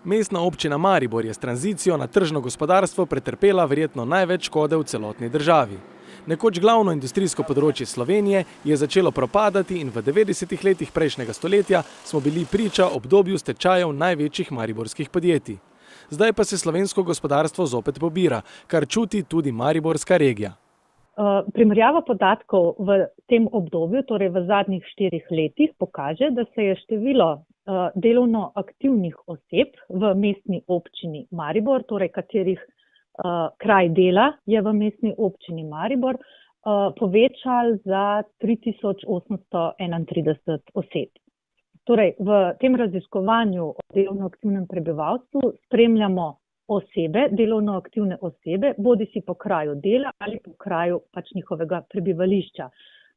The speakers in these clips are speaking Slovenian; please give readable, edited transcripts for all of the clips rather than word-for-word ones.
Mestna občina Maribor je s tranzicijo na tržno gospodarstvo pretrpela verjetno največ škode v celotni državi. Nekoč glavno industrijsko področje Slovenije je začelo propadati in v 90-ih letih prejšnjega stoletja smo bili priča obdobju stečajev največjih mariborskih podjetij. Zdaj pa se slovensko gospodarstvo zopet pobira, kar čuti tudi mariborska regija. Primerjava podatkov v tem obdobju, torej v zadnjih 4 letih, pokaže, da se je število delovno aktivnih oseb v mestni občini Maribor, torej katerih kraj dela je v mestni občini Maribor, povečal za 3831 oseb. Torej, v tem raziskovanju o delovno aktivnem prebivalstvu spremljamo osebe, delovno aktivne osebe, bodisi po kraju dela ali po kraju pač njihovega prebivališča.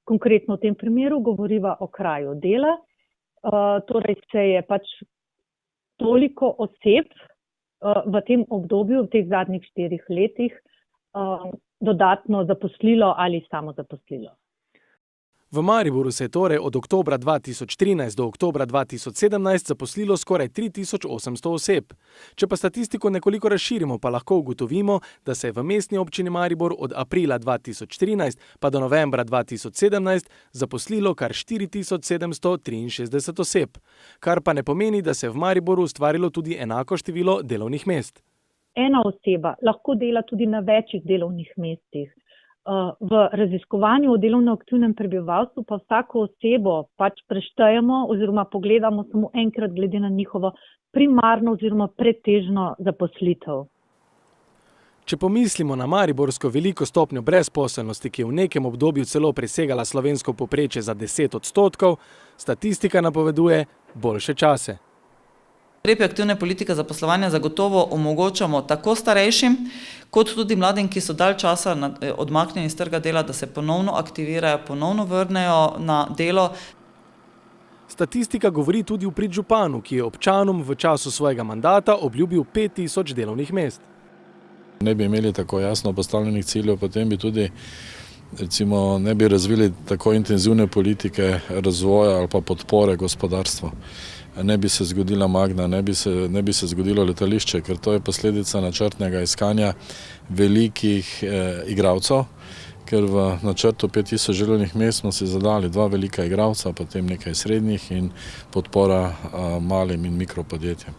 Konkretno v tem primeru govoriva o kraju dela, torej se je pač toliko oseb v tem obdobju, v teh zadnjih 4 letih, dodatno zaposlilo ali samozaposlilo. V Mariboru se je torej od oktobra 2013 do oktobra 2017 zaposlilo skoraj 3800 oseb. Če pa statistiko nekoliko razširimo, pa lahko ugotovimo, da se je v mestni občini Maribor od aprila 2013 pa do novembra 2017 zaposlilo kar 4763 oseb, kar pa ne pomeni, da se je v Mariboru ustvarilo tudi enako število delovnih mest. Ena oseba lahko dela tudi na večjih delovnih mestih. V raziskovanju o delovno aktivnem prebivalstvu pa vsako osebo pač preštejemo oziroma pogledamo samo enkrat glede na njihovo primarno oziroma pretežno zaposlitev. Če pomislimo na mariborsko veliko stopnjo brezposelnosti, ki je v nekem obdobju celo presegala slovensko povprečje za 10%, statistika napoveduje boljše čase. Ukrepi aktivne politike zaposlovanja zagotovo omogočamo tako starejšim, kot tudi mladim, ki so dalj časa odmaknjeni iz trga dela, da se ponovno aktivirajo, ponovno vrnejo na delo. Statistika govori tudi v prid županu, ki je občanom v času svojega mandata obljubil 5000 delovnih mest. Ne bi imeli tako jasno postavljenih ciljev, potem bi tudi recimo ne bi razvili tako intenzivne politike razvoja ali pa podpore gospodarstvu. Ne bi se zgodila Magna, ne bi se zgodilo letališče, ker to je posledica načrtnega iskanja velikih igralcev, ker v načrtu 5000 delovnih mest smo si zadali 2 velika igralca, potem nekaj srednjih in podpora malim in mikropodjetjem.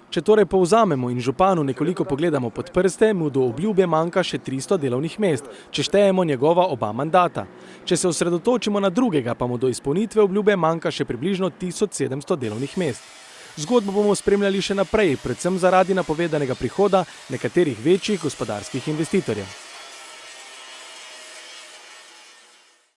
Če torej povzamemo in županu nekoliko pogledamo pod prste, mu do obljube manjka še 300 delovnih mest, če štejemo njegova oba mandata. Če se osredotočimo na drugega, pa mu do izpolnitve obljube manjka še približno 1700 delovnih mest. Zgodbo bomo spremljali še naprej, predvsem zaradi napovedanega prihoda nekaterih večjih gospodarskih investitorjev.